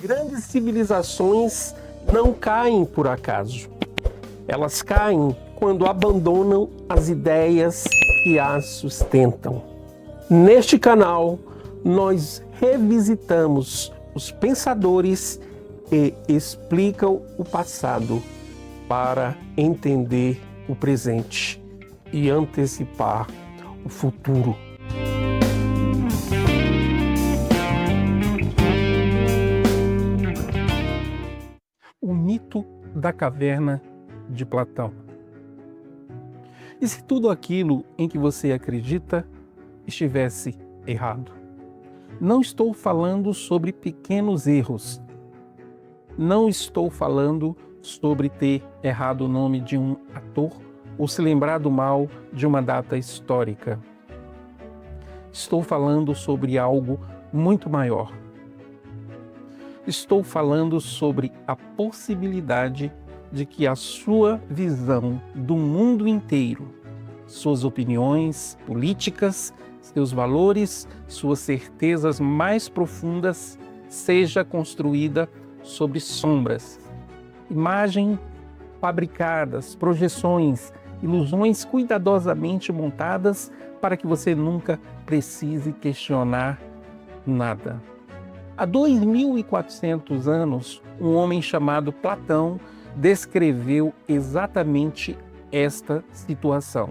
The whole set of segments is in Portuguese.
Grandes civilizações não caem por acaso. Elas caem quando abandonam as ideias que as sustentam. Neste canal, nós revisitamos os pensadores que explicam o passado para entender o presente e antecipar o futuro. O mito da caverna de Platão. E se tudo aquilo em que você acredita estivesse errado? Não estou falando sobre pequenos erros. Não estou falando sobre ter errado o nome de um ator ou se lembrado mal de uma data histórica. Estou falando sobre algo muito maior. Estou falando sobre a possibilidade de que a sua visão do mundo inteiro, suas opiniões políticas, seus valores, suas certezas mais profundas, seja construída sobre sombras, imagens fabricadas, projeções, ilusões cuidadosamente montadas para que você nunca precise questionar nada. Há 2.400 anos, um homem chamado Platão descreveu exatamente esta situação.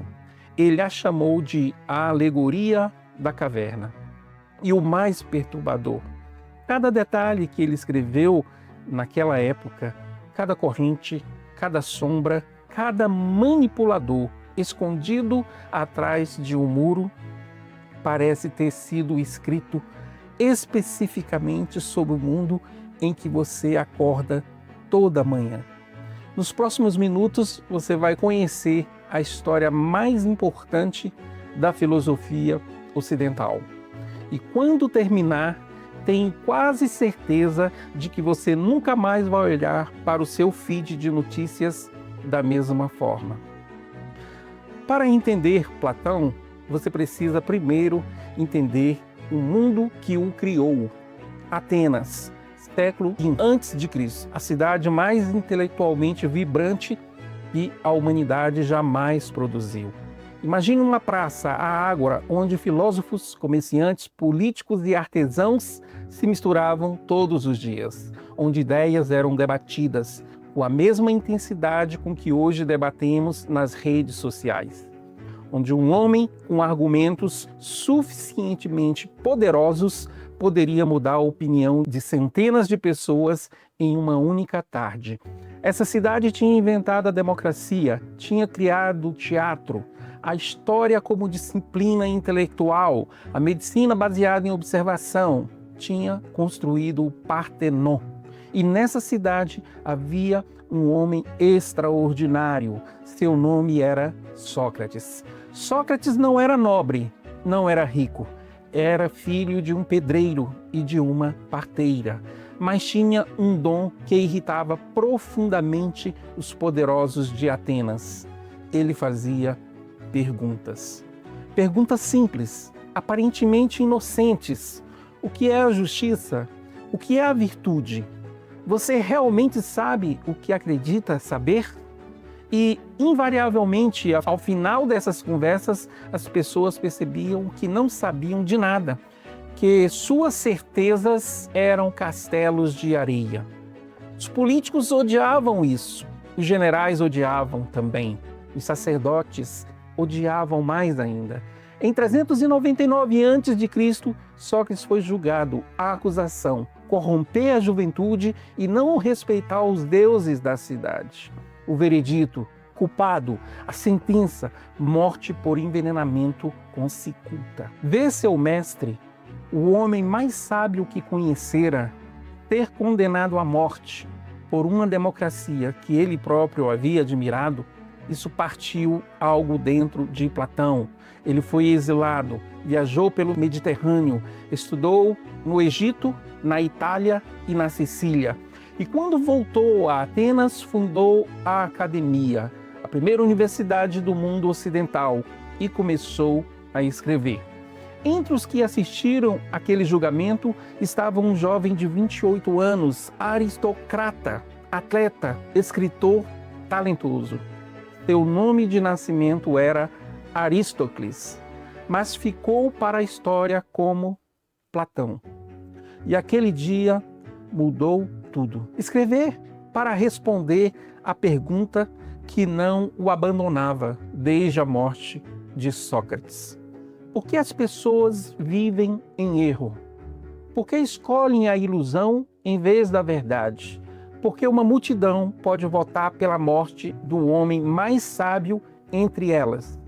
Ele a chamou de a alegoria da caverna. E o mais perturbador, cada detalhe que ele escreveu naquela época, cada corrente, cada sombra, cada manipulador escondido atrás de um muro, parece ter sido escrito especificamente sobre o mundo em que você acorda toda manhã. Nos próximos minutos, você vai conhecer a história mais importante da filosofia ocidental. E quando terminar, tenho quase certeza de que você nunca mais vai olhar para o seu feed de notícias da mesma forma. Para entender Platão, você precisa primeiro entender o mundo que o criou. Atenas, século V a.C., a cidade mais intelectualmente vibrante que a humanidade jamais produziu. Imagine uma praça, a ágora, onde filósofos, comerciantes, políticos e artesãos se misturavam todos os dias, onde ideias eram debatidas com a mesma intensidade com que hoje debatemos nas redes sociais, onde um homem com argumentos suficientemente poderosos poderia mudar a opinião de centenas de pessoas em uma única tarde. Essa cidade tinha inventado a democracia, tinha criado o teatro, a história como disciplina intelectual, a medicina baseada em observação, tinha construído o Partenon. E nessa cidade havia um homem extraordinário. Seu nome era Sócrates. Sócrates não era nobre, não era rico. Era filho de um pedreiro e de uma parteira, mas tinha um dom que irritava profundamente os poderosos de Atenas. Ele fazia perguntas. Perguntas simples, aparentemente inocentes. O que é a justiça? O que é a virtude? Você realmente sabe o que acredita saber? E, invariavelmente, ao final dessas conversas, as pessoas percebiam que não sabiam de nada, que suas certezas eram castelos de areia. Os políticos odiavam isso, os generais odiavam também, os sacerdotes odiavam mais ainda. Em 399 a.C., Sócrates foi julgado à acusação corromper a juventude e não respeitar os deuses da cidade. O veredito, culpado, a sentença, morte por envenenamento com cicuta. Vê seu mestre, o homem mais sábio que conhecera, ter condenado à morte por uma democracia que ele próprio havia admirado. Isso partiu algo dentro de Platão. Ele foi exilado, viajou pelo Mediterrâneo, estudou no Egito, na Itália e na Sicília. E quando voltou a Atenas, fundou a Academia, primeira universidade do mundo ocidental, e começou a escrever. Entre os que assistiram àquele julgamento estava um jovem de 28 anos, aristocrata, atleta, escritor talentoso. Seu nome de nascimento era Aristócles, mas ficou para a história como Platão. E aquele dia mudou tudo. Escrever para responder à pergunta que não o abandonava desde a morte de Sócrates. Por que as pessoas vivem em erro? Por que escolhem a ilusão em vez da verdade? Porque uma multidão pode votar pela morte do homem mais sábio entre elas.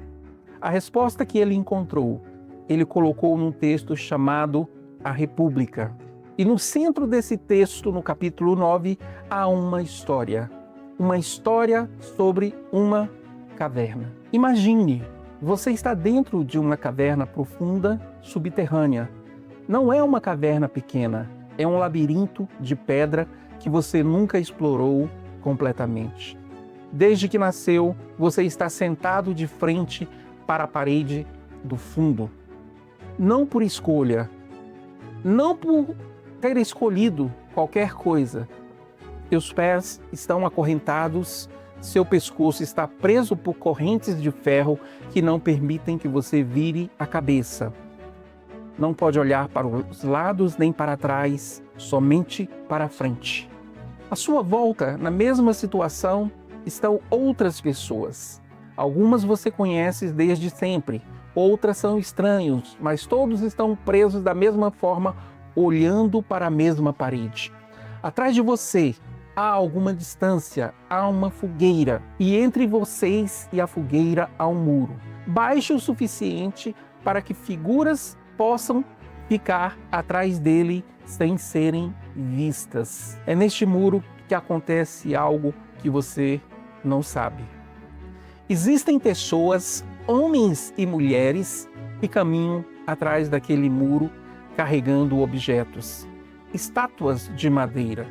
A resposta que ele encontrou, ele colocou num texto chamado A República. E no centro desse texto, no capítulo 9, há uma história sobre uma caverna. Imagine, você está dentro de uma caverna profunda, subterrânea. Não é uma caverna pequena, é um labirinto de pedra que você nunca explorou completamente. Desde que nasceu, você está sentado de frente para a parede do fundo. Não por escolha, não por ter escolhido qualquer coisa. Seus pés estão acorrentados, seu pescoço está preso por correntes de ferro que não permitem que você vire a cabeça. Não pode olhar para os lados nem para trás, somente para a frente. À sua volta, na mesma situação, estão outras pessoas. Algumas você conhece desde sempre, outras são estranhos, mas todos estão presos da mesma forma, olhando para a mesma parede. Atrás de você, há alguma distância, há uma fogueira, e entre vocês e a fogueira há um muro, baixo o suficiente para que figuras possam ficar atrás dele sem serem vistas. É neste muro que acontece algo que você não sabe. Existem pessoas, homens e mulheres, que caminham atrás daquele muro carregando objetos, estátuas de madeira,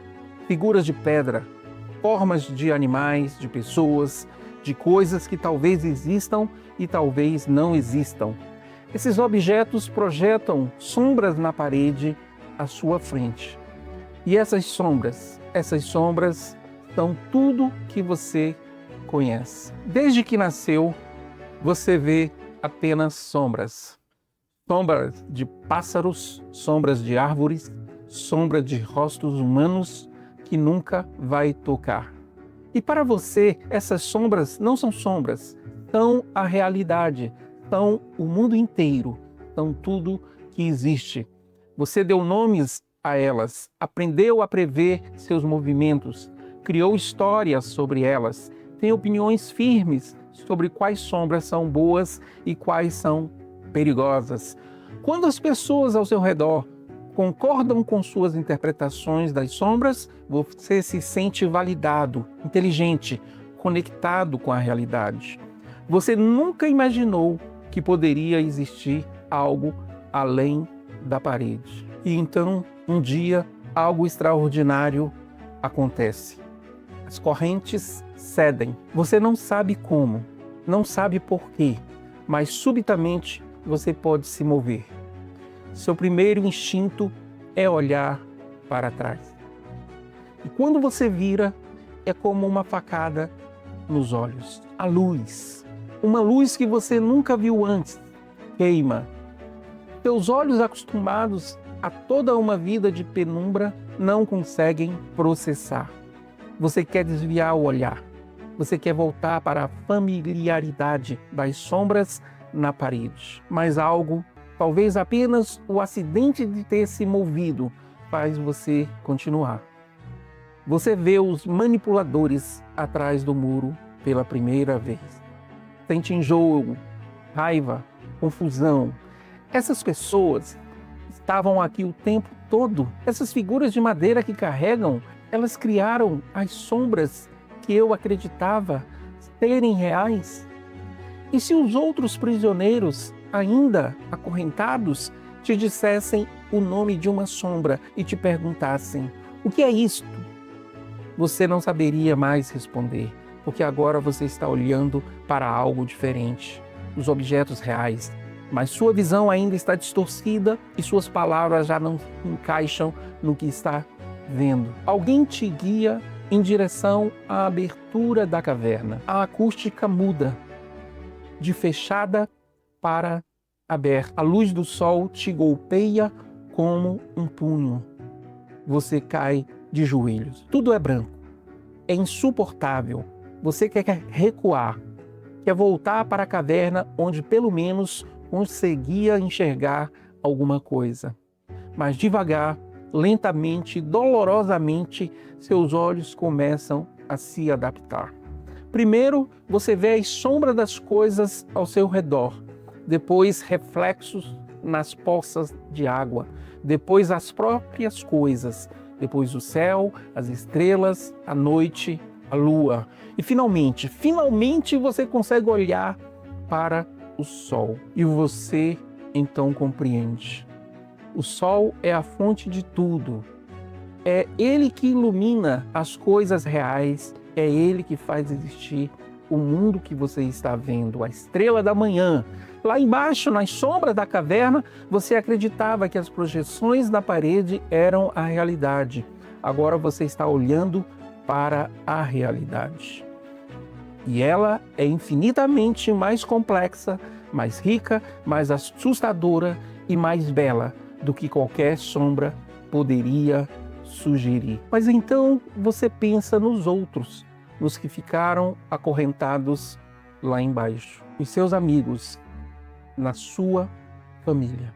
figuras de pedra, formas de animais, de pessoas, de coisas que talvez existam e talvez não existam. Esses objetos projetam sombras na parede à sua frente. E essas sombras são tudo que você conhece. Desde que nasceu, você vê apenas sombras. Sombras de pássaros, sombras de árvores, sombra de rostos humanos que nunca vai tocar. E para você, essas sombras não são sombras, são a realidade, são o mundo inteiro, são tudo que existe. Você deu nomes a elas, aprendeu a prever seus movimentos, criou histórias sobre elas, tem opiniões firmes sobre quais sombras são boas e quais são perigosas. Quando as pessoas ao seu redor concordam com suas interpretações das sombras, você se sente validado, inteligente, conectado com a realidade. Você nunca imaginou que poderia existir algo além da parede. E então, um dia, algo extraordinário acontece. As correntes cedem. Você não sabe como, não sabe por quê, mas subitamente você pode se mover. Seu primeiro instinto é olhar para trás. E quando você vira, é como uma facada nos olhos. A luz, uma luz que você nunca viu antes, queima. Seus olhos acostumados a toda uma vida de penumbra não conseguem processar. Você quer desviar o olhar. Você quer voltar para a familiaridade das sombras na parede. Mas algo, talvez apenas o acidente de ter se movido, faz você continuar. Você vê os manipuladores atrás do muro pela primeira vez. Sente enjoo, raiva, confusão. Essas pessoas estavam aqui o tempo todo. Essas figuras de madeira que carregam, elas criaram as sombras que eu acreditava serem reais. E se os outros prisioneiros, ainda acorrentados, te dissessem o nome de uma sombra e te perguntassem: o que é isto? Você não saberia mais responder, porque agora você está olhando para algo diferente. Os objetos reais mas sua visão ainda está distorcida e suas palavras já não encaixam no que está vendo. Alguém te guia em direção à abertura da caverna. A acústica muda de fechada para aberta. A luz do sol te golpeia como um punho. Você cai de joelhos. Tudo é branco. É insuportável. Você quer recuar. Quer voltar para a caverna onde pelo menos conseguia enxergar alguma coisa. Mas devagar, lentamente, dolorosamente, seus olhos começam a se adaptar. Primeiro, você vê as sombras das coisas ao seu redor. Depois, reflexos nas poças de água. Depois, as próprias coisas. Depois, o céu, as estrelas, a noite, a lua. E finalmente você consegue olhar para o sol. E você então compreende. O sol é a fonte de tudo. É ele que ilumina as coisas reais. É ele que faz existir o mundo que você está vendo, a estrela da manhã. Lá embaixo, nas sombras da caverna, você acreditava que as projeções na parede eram a realidade. Agora você está olhando para a realidade. E ela é infinitamente mais complexa, mais rica, mais assustadora e mais bela do que qualquer sombra poderia sugerir. Mas então você pensa nos outros, nos que ficaram acorrentados lá embaixo, os seus amigos, na sua família.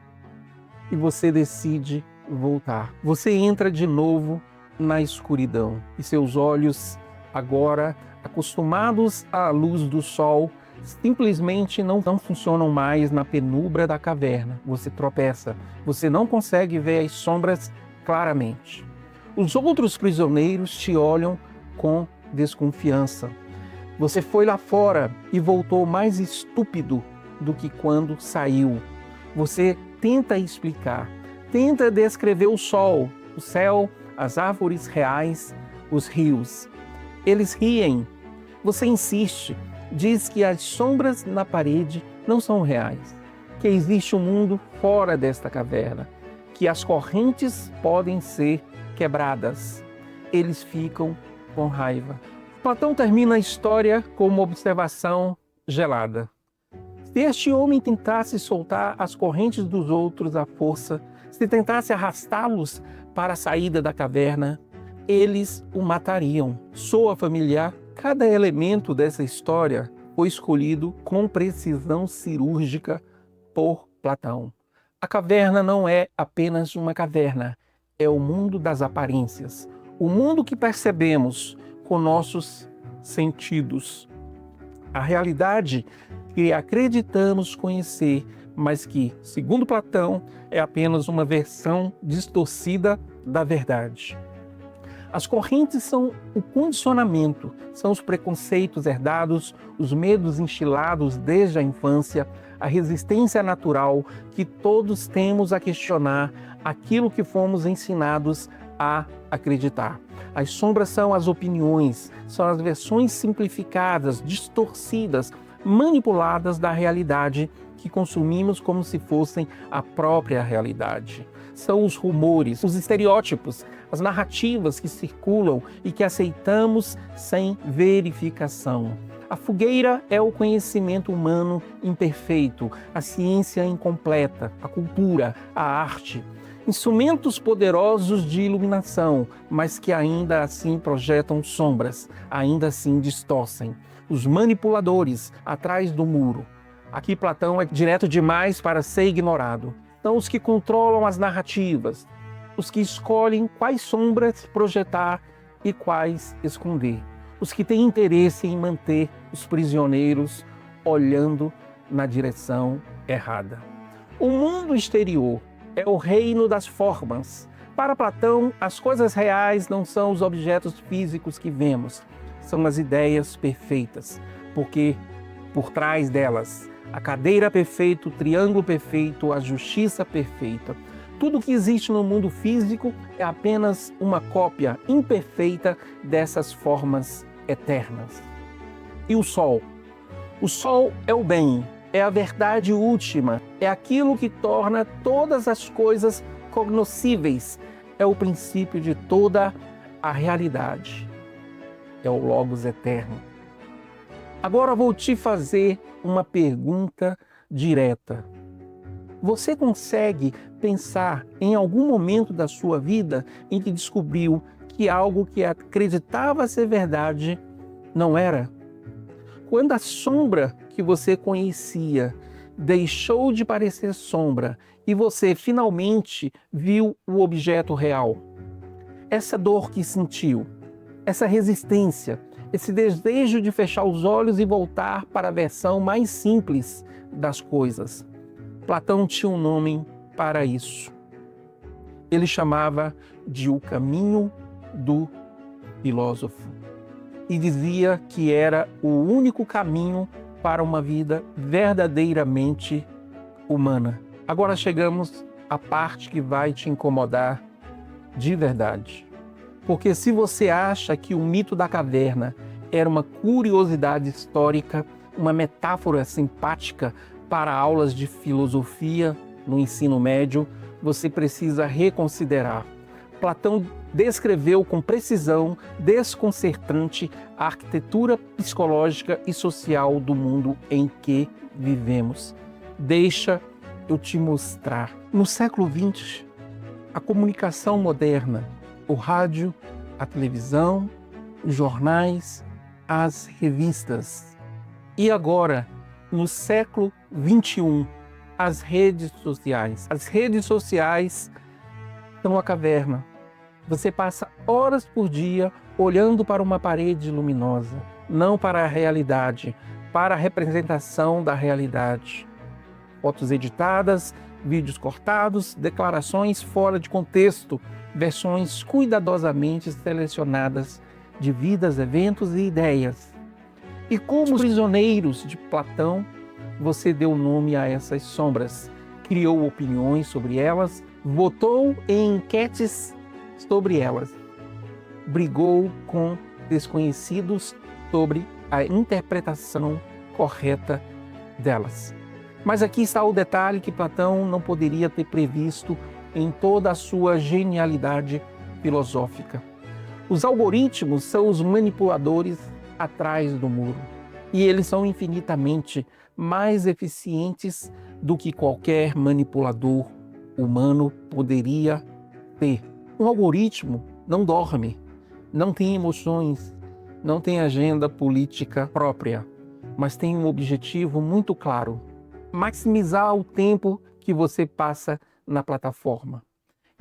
E você decide voltar. Você entra de novo na escuridão e seus olhos, agora acostumados à luz do sol, simplesmente não funcionam mais na penumbra da caverna. Você tropeça, você não consegue ver as sombras claramente. Os outros prisioneiros te olham com desconfiança. Você foi lá fora e voltou mais estúpido do que quando saiu. Você tenta explicar, tenta descrever o sol, o céu, as árvores reais, os rios. Eles riem. Você insiste, diz que as sombras na parede não são reais, que existe um mundo fora desta caverna, que as correntes podem ser quebradas. Eles ficam com raiva. Platão termina a história com uma observação gelada. Se este homem tentasse soltar as correntes dos outros à força, se tentasse arrastá-los para a saída da caverna, eles o matariam. Soa familiar? Cada elemento dessa história foi escolhido com precisão cirúrgica por Platão. A caverna não é apenas uma caverna, é o mundo das aparências, o mundo que percebemos com nossos sentidos. A realidade que acreditamos conhecer, mas que, segundo Platão, é apenas uma versão distorcida da verdade. As correntes são o condicionamento, são os preconceitos herdados, os medos instilados desde a infância, a resistência natural que todos temos a questionar aquilo que fomos ensinados a acreditar. As sombras são as opiniões, são as versões simplificadas, distorcidas, manipuladas da realidade que consumimos como se fossem a própria realidade. São os rumores, os estereótipos, as narrativas que circulam e que aceitamos sem verificação. A fogueira é o conhecimento humano imperfeito, a ciência incompleta, a cultura, a arte. Instrumentos poderosos de iluminação, mas que ainda assim projetam sombras, ainda assim distorcem. Os manipuladores atrás do muro. Aqui Platão é direto demais para ser ignorado. São os que controlam as narrativas, os que escolhem quais sombras projetar e quais esconder. Os que têm interesse em manter os prisioneiros olhando na direção errada. O mundo exterior é o reino das formas. Para Platão, as coisas reais não são os objetos físicos que vemos, são as ideias perfeitas, porque por trás delas, a cadeira perfeita, o triângulo perfeito, a justiça perfeita. Tudo que existe no mundo físico é apenas uma cópia imperfeita dessas formas eternas. E o sol? O sol é o bem, é a verdade última. É aquilo que torna todas as coisas cognoscíveis. É o princípio de toda a realidade. É o Logos eterno. Agora vou te fazer uma pergunta direta. Você consegue pensar em algum momento da sua vida em que descobriu que algo que acreditava ser verdade não era? Quando a sombra que você conhecia deixou de parecer sombra e você finalmente viu o objeto real, essa dor que sentiu, essa resistência, esse desejo de fechar os olhos e voltar para a versão mais simples das coisas. Platão tinha um nome para isso. Ele chamava de o caminho do filósofo e dizia que era o único caminho para uma vida verdadeiramente humana. Agora chegamos à parte que vai te incomodar de verdade. Porque se você acha que o mito da caverna era uma curiosidade histórica, uma metáfora simpática para aulas de filosofia no ensino médio, você precisa reconsiderar. Platão descreveu com precisão desconcertante a arquitetura psicológica e social do mundo em que vivemos. Deixa eu te mostrar. No século XX, a comunicação moderna, o rádio, a televisão, os jornais, as revistas. E agora, no século XXI, as redes sociais. As redes sociais são uma caverna. Você passa horas por dia olhando para uma parede luminosa, não para a realidade, para a representação da realidade. Fotos editadas, vídeos cortados, declarações fora de contexto, versões cuidadosamente selecionadas de vidas, eventos e ideias. E como prisioneiros de Platão, você deu nome a essas sombras, criou opiniões sobre elas, votou em enquetes sobre elas, brigou com desconhecidos sobre a interpretação correta delas. Mas aqui está o detalhe que Platão não poderia ter previsto em toda a sua genialidade filosófica. Os algoritmos são os manipuladores atrás do muro, e eles são infinitamente mais eficientes do que qualquer manipulador humano poderia ter. Um algoritmo não dorme, não tem emoções, não tem agenda política própria, mas tem um objetivo muito claro: maximizar o tempo que você passa na plataforma.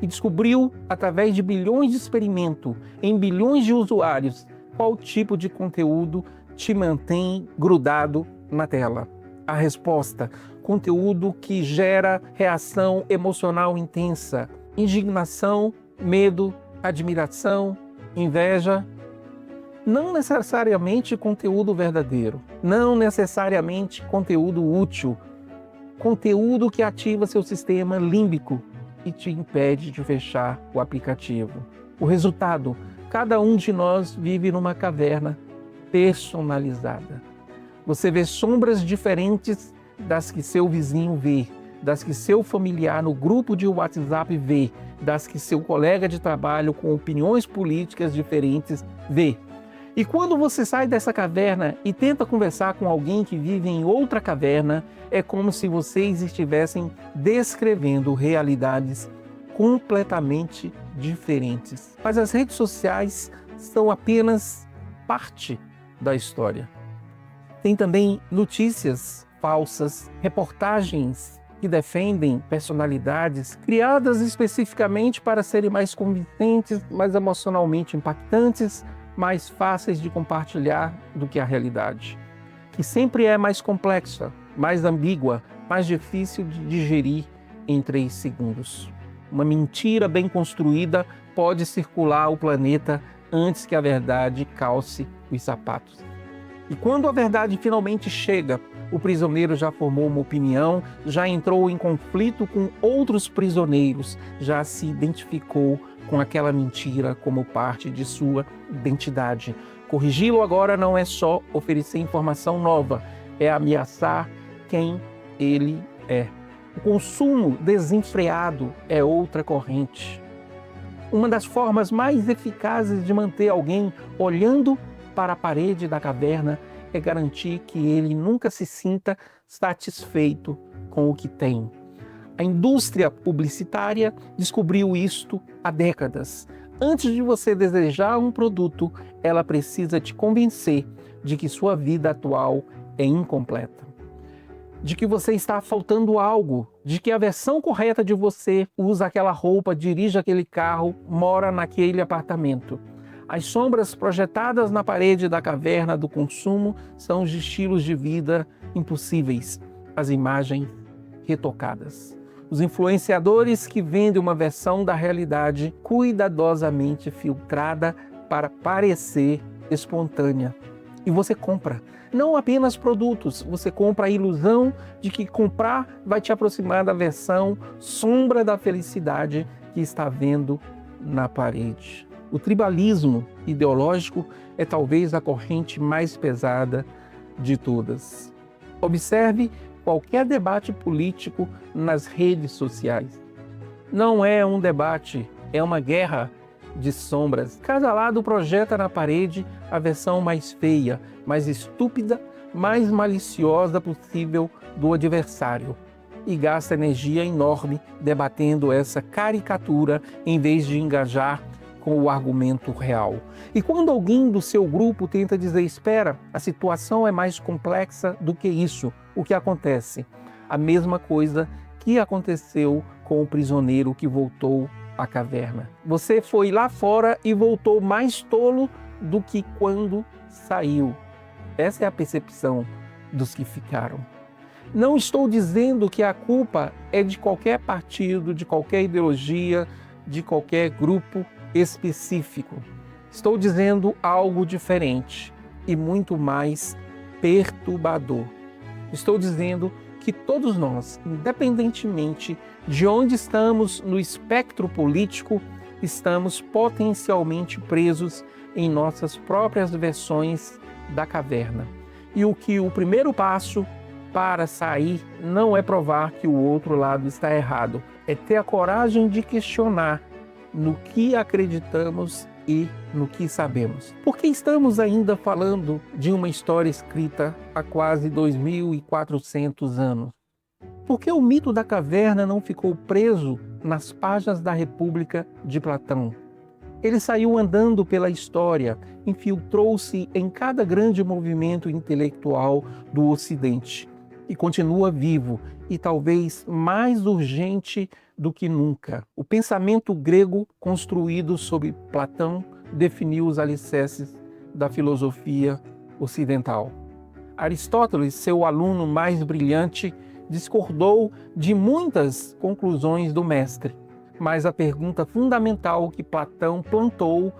E descobriu, através de bilhões de experimentos, em bilhões de usuários, qual tipo de conteúdo te mantém grudado na tela. A resposta: conteúdo que gera reação emocional intensa, indignação, medo, admiração, inveja. Não necessariamente conteúdo verdadeiro, não necessariamente conteúdo útil, conteúdo que ativa seu sistema límbico e te impede de fechar o aplicativo. O resultado: cada um de nós vive numa caverna personalizada. Você vê sombras diferentes das que seu vizinho vê, das que seu familiar no grupo de WhatsApp vê, das que seu colega de trabalho com opiniões políticas diferentes vê. E quando você sai dessa caverna e tenta conversar com alguém que vive em outra caverna, é como se vocês estivessem descrevendo realidades completamente diferentes. Mas as redes sociais são apenas parte da história. Tem também notícias falsas, reportagens que defendem personalidades criadas especificamente para serem mais convincentes, mais emocionalmente impactantes, mais fáceis de compartilhar do que a realidade, que sempre é mais complexa, mais ambígua, mais difícil de digerir em 3 segundos. Uma mentira bem construída pode circular o planeta antes que a verdade calce os sapatos. E quando a verdade finalmente chega, o prisioneiro já formou uma opinião, já entrou em conflito com outros prisioneiros, já se identificou com aquela mentira como parte de sua identidade. Corrigi-lo agora não é só oferecer informação nova, é ameaçar quem ele é. O consumo desenfreado é outra corrente. Uma das formas mais eficazes de manter alguém olhando para a parede da caverna é garantir que ele nunca se sinta satisfeito com o que tem. A indústria publicitária descobriu isto há décadas. Antes de você desejar um produto, ela precisa te convencer de que sua vida atual é incompleta, de que você está faltando algo, de que a versão correta de você usa aquela roupa, dirige aquele carro, mora naquele apartamento. As sombras projetadas na parede da caverna do consumo são os estilos de vida impossíveis, as imagens retocadas. Os influenciadores que vendem uma versão da realidade cuidadosamente filtrada para parecer espontânea. E você compra. Não apenas produtos, você compra a ilusão de que comprar vai te aproximar da versão sombra da felicidade que está vendo na parede. O tribalismo ideológico é talvez a corrente mais pesada de todas. Observe qualquer debate político nas redes sociais. Não é um debate, é uma guerra de sombras. Cada lado projeta na parede a versão mais feia, mais estúpida, mais maliciosa possível do adversário e gasta energia enorme debatendo essa caricatura em vez de engajar com o argumento real. E quando alguém do seu grupo tenta dizer, espera, a situação é mais complexa do que isso, o que acontece? A mesma coisa que aconteceu com o prisioneiro que voltou à caverna. Você foi lá fora e voltou mais tolo do que quando saiu. Essa é a percepção dos que ficaram. Não estou dizendo que a culpa é de qualquer partido, de qualquer ideologia, de qualquer grupo específico. Estou dizendo algo diferente e muito mais perturbador. Estou dizendo que todos nós, independentemente de onde estamos no espectro político, estamos potencialmente presos em nossas próprias versões da caverna. E o primeiro passo para sair não é provar que o outro lado está errado, é ter a coragem de questionar no que acreditamos e no que sabemos. Por que estamos ainda falando de uma história escrita há quase 2.400 anos? Por que o mito da caverna não ficou preso nas páginas da República de Platão? Ele saiu andando pela história, infiltrou-se em cada grande movimento intelectual do Ocidente e continua vivo e talvez mais urgente do que nunca. O pensamento grego construído sob Platão definiu os alicerces da filosofia ocidental. Aristóteles, seu aluno mais brilhante, discordou de muitas conclusões do mestre, mas a pergunta fundamental que Platão plantou,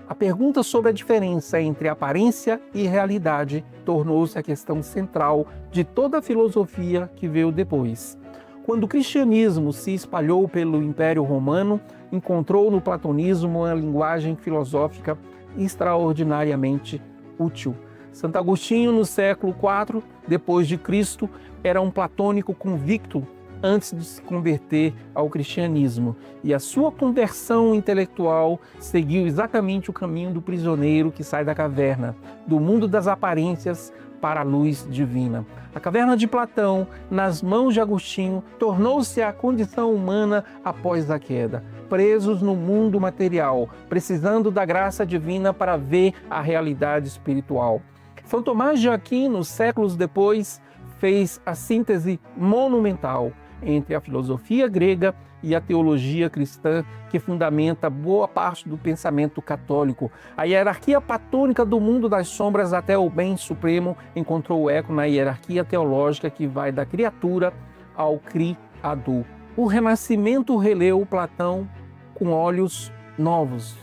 a pergunta sobre a diferença entre aparência e realidade, tornou-se a questão central de toda a filosofia que veio depois. Quando o cristianismo se espalhou pelo Império Romano, encontrou no platonismo uma linguagem filosófica extraordinariamente útil. Santo Agostinho, no século IV depois de Cristo, era um platônico convicto antes de se converter ao cristianismo. E a sua conversão intelectual seguiu exatamente o caminho do prisioneiro que sai da caverna, do mundo das aparências para a luz divina. A caverna de Platão, nas mãos de Agostinho, tornou-se a condição humana após a queda, presos no mundo material, precisando da graça divina para ver a realidade espiritual. São Tomás de Aquino, séculos depois, fez a síntese monumental entre a filosofia grega e a teologia cristã, que fundamenta boa parte do pensamento católico. A hierarquia platônica do mundo das sombras até o bem supremo encontrou eco na hierarquia teológica que vai da criatura ao Criador. O Renascimento releu Platão com olhos novos.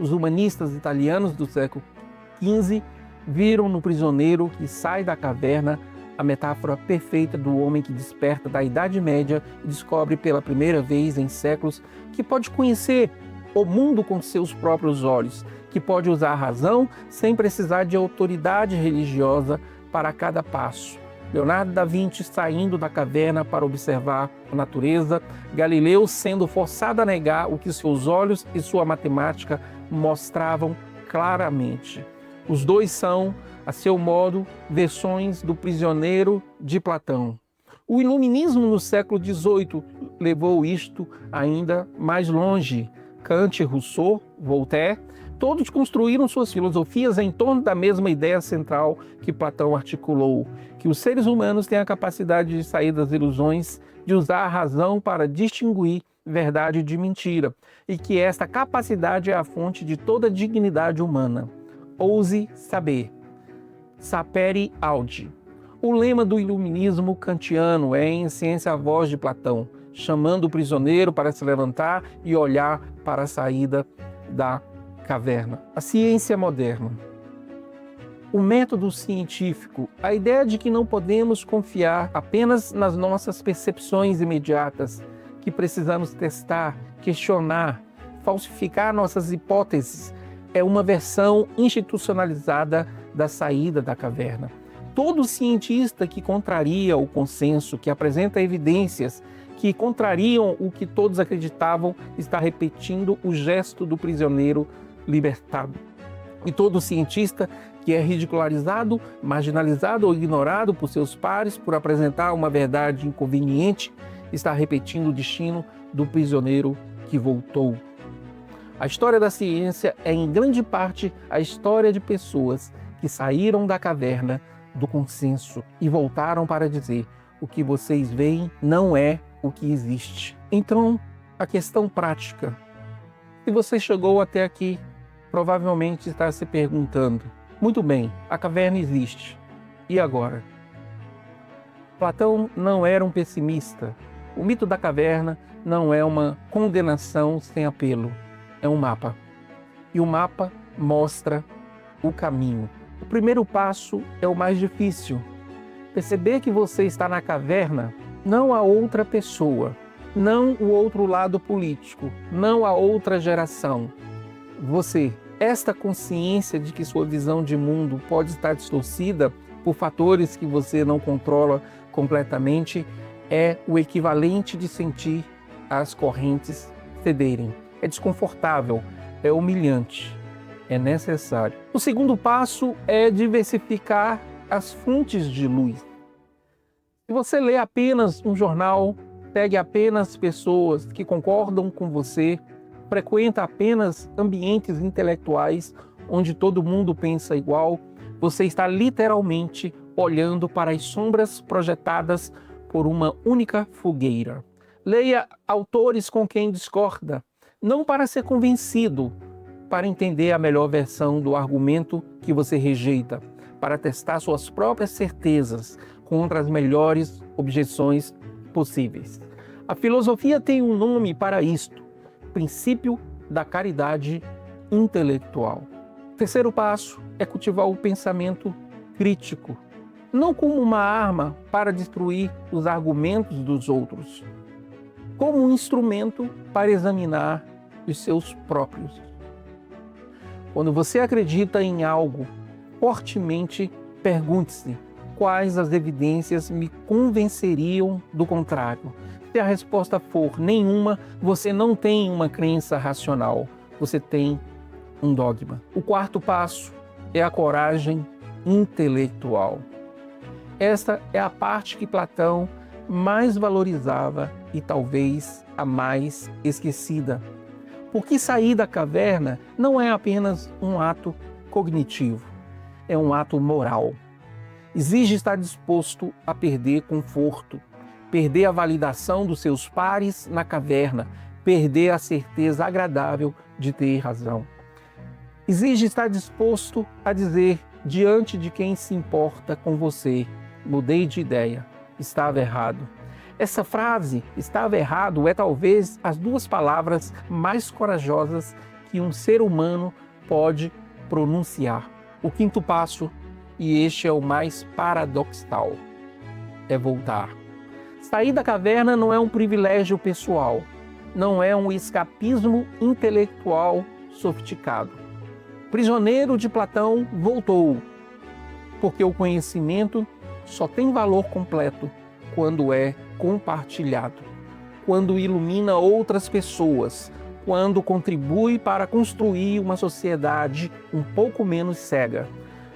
Os humanistas italianos do século XV viram no prisioneiro que sai da caverna a metáfora perfeita do homem que desperta da Idade Média e descobre pela primeira vez em séculos que pode conhecer o mundo com seus próprios olhos, que pode usar a razão sem precisar de autoridade religiosa para cada passo, Leonardo da Vinci saindo da caverna para observar a natureza, Galileu sendo forçado a negar o que seus olhos e sua matemática mostravam claramente. Os dois são, a seu modo, versões do prisioneiro de Platão. O iluminismo no século XVIII levou isto ainda mais longe. Kant, Rousseau, Voltaire, todos construíram suas filosofias em torno da mesma ideia central que Platão articulou, que os seres humanos têm a capacidade de sair das ilusões, de usar a razão para distinguir verdade de mentira, e que esta capacidade é a fonte de toda a dignidade humana. Ouse saber. Sapere aude. O lema do iluminismo kantiano é, em essência, a voz de Platão, chamando o prisioneiro para se levantar e olhar para a saída da caverna. A ciência moderna. O método científico, a ideia de que não podemos confiar apenas nas nossas percepções imediatas, que precisamos testar, questionar, falsificar nossas hipóteses, é uma versão institucionalizada da saída da caverna. Todo cientista que contraria o consenso, que apresenta evidências que contrariam o que todos acreditavam, está repetindo o gesto do prisioneiro libertado. E todo cientista que é ridicularizado, marginalizado ou ignorado por seus pares por apresentar uma verdade inconveniente, está repetindo o destino do prisioneiro que voltou. A história da ciência é, em grande parte, a história de pessoas que saíram da caverna do consenso e voltaram para dizer: o que vocês veem não é o que existe. Então, a questão prática. Se você chegou até aqui, provavelmente está se perguntando: muito bem, a caverna existe. E agora? Platão não era um pessimista. O mito da caverna não é uma condenação sem apelo. É um mapa. E o mapa mostra o caminho. O primeiro passo é o mais difícil. Perceber que você está na caverna, não a outra pessoa, não o outro lado político, não a outra geração. Você, esta consciência de que sua visão de mundo pode estar distorcida por fatores que você não controla completamente, é o equivalente de sentir as correntes cederem. É desconfortável, é humilhante, é necessário. O segundo passo é diversificar as fontes de luz. Se você lê apenas um jornal, pegue apenas pessoas que concordam com você, frequenta apenas ambientes intelectuais onde todo mundo pensa igual, você está literalmente olhando para as sombras projetadas por uma única fogueira. Leia autores com quem discorda, não para ser convencido, para entender a melhor versão do argumento que você rejeita, para testar suas próprias certezas contra as melhores objeções possíveis. A filosofia tem um nome para isto: princípio da caridade intelectual. O terceiro passo é cultivar o pensamento crítico, não como uma arma para destruir os argumentos dos outros, como um instrumento para examinar os seus próprios. Quando você acredita em algo fortemente, pergunte-se: quais as evidências me convenceriam do contrário? Se a resposta for nenhuma, você não tem uma crença racional, você tem um dogma. O quarto passo é a coragem intelectual. Esta é a parte que Platão mais valorizava e talvez a mais esquecida. Porque sair da caverna não é apenas um ato cognitivo, é um ato moral. Exige estar disposto a perder conforto, perder a validação dos seus pares na caverna, perder a certeza agradável de ter razão. Exige estar disposto a dizer, diante de quem se importa com você: mudei de ideia, estava errado. Essa frase, estava errado, é talvez as duas palavras mais corajosas que um ser humano pode pronunciar. O quinto passo, e este é o mais paradoxal, é voltar. Sair da caverna não é um privilégio pessoal, não é um escapismo intelectual sofisticado. O prisioneiro de Platão voltou, porque o conhecimento só tem valor completo quando é compartilhado, quando ilumina outras pessoas, quando contribui para construir uma sociedade um pouco menos cega.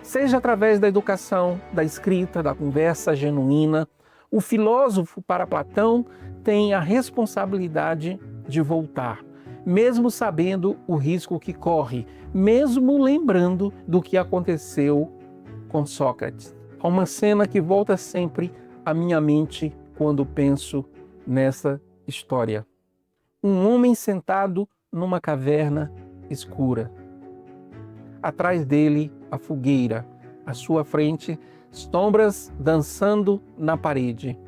Seja através da educação, da escrita, da conversa genuína, o filósofo, para Platão, tem a responsabilidade de voltar, mesmo sabendo o risco que corre, mesmo lembrando do que aconteceu com Sócrates. Há uma cena que volta sempre à minha mente quando penso nessa história. Um homem sentado numa caverna escura. Atrás dele, a fogueira. À sua frente, sombras dançando na parede.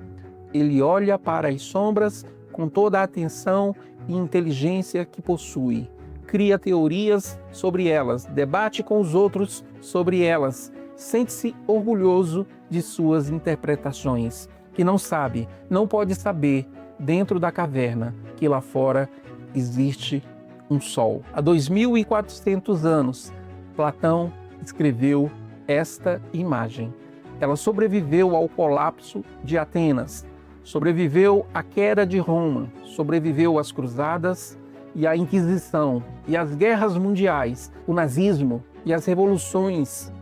Ele olha para as sombras com toda a atenção e inteligência que possui. Cria teorias sobre elas, debate com os outros sobre elas. Sente-se orgulhoso de suas interpretações, que não sabe, não pode saber, dentro da caverna, que lá fora existe um sol. Há 2.400 anos, Platão escreveu esta imagem. Ela sobreviveu ao colapso de Atenas, sobreviveu à queda de Roma, sobreviveu às cruzadas e à Inquisição e às guerras mundiais, o nazismo e as revoluções,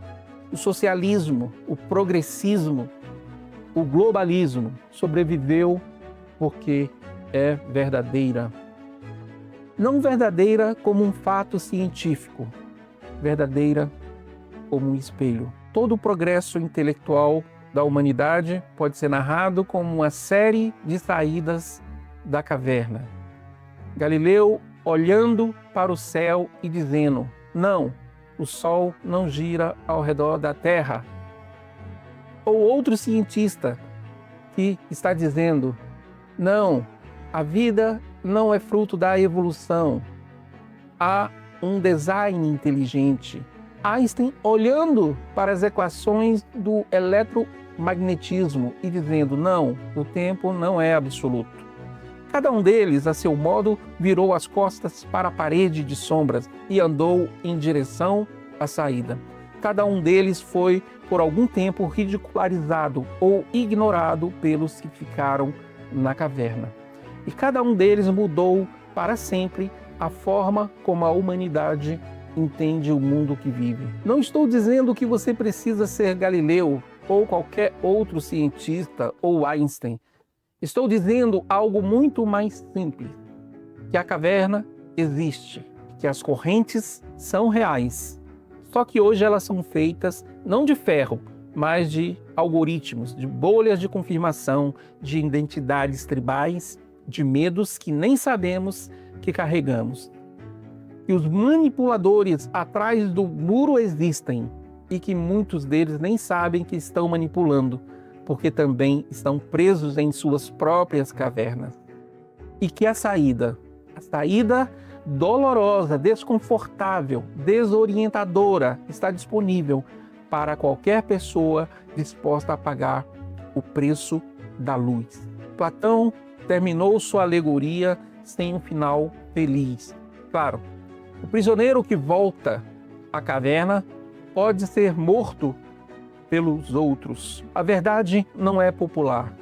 o socialismo, o progressismo, o globalismo. Sobreviveu porque é verdadeira. Não verdadeira como um fato científico, verdadeira como um espelho. Todo o progresso intelectual da humanidade pode ser narrado como uma série de saídas da caverna. Galileu olhando para o céu e dizendo: não, o Sol não gira ao redor da Terra. Ou outro cientista que está dizendo: não, a vida não é fruto da evolução. Há um design inteligente. Einstein olhando para as equações do eletromagnetismo e dizendo: não, o tempo não é absoluto. Cada um deles, a seu modo, virou as costas para a parede de sombras e andou em direção à saída. Cada um deles foi, por algum tempo, ridicularizado ou ignorado pelos que ficaram na caverna. E cada um deles mudou para sempre a forma como a humanidade entende o mundo que vive. Não estou dizendo que você precisa ser Galileu ou qualquer outro cientista ou Einstein. Estou dizendo algo muito mais simples, que a caverna existe, que as correntes são reais. Só que hoje elas são feitas não de ferro, mas de algoritmos, de bolhas de confirmação, de identidades tribais, de medos que nem sabemos que carregamos. E os manipuladores atrás do muro existem e que muitos deles nem sabem que estão manipulando, porque também estão presos em suas próprias cavernas. E que a saída dolorosa, desconfortável, desorientadora, está disponível para qualquer pessoa disposta a pagar o preço da luz. Platão terminou sua alegoria sem um final feliz. Claro, o prisioneiro que volta à caverna pode ser morto pelos outros. A verdade não é popular.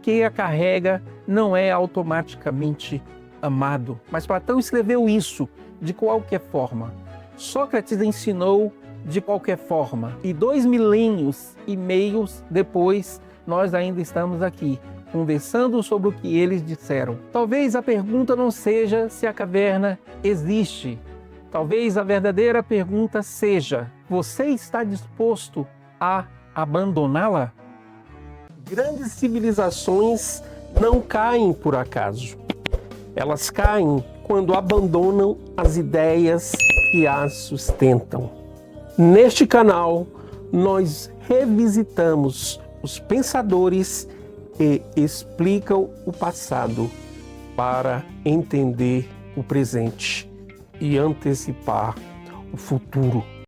Quem a carrega não é automaticamente amado. Mas Platão escreveu isso de qualquer forma. Sócrates ensinou de qualquer forma. E 2 milênios e meios depois, nós ainda estamos aqui, conversando sobre o que eles disseram. Talvez a pergunta não seja se a caverna existe. Talvez a verdadeira pergunta seja: você está disposto a abandoná-la? Grandes civilizações não caem por acaso. Elas caem quando abandonam as ideias que as sustentam. Neste canal, nós revisitamos os pensadores que explicam o passado para entender o presente e antecipar o futuro.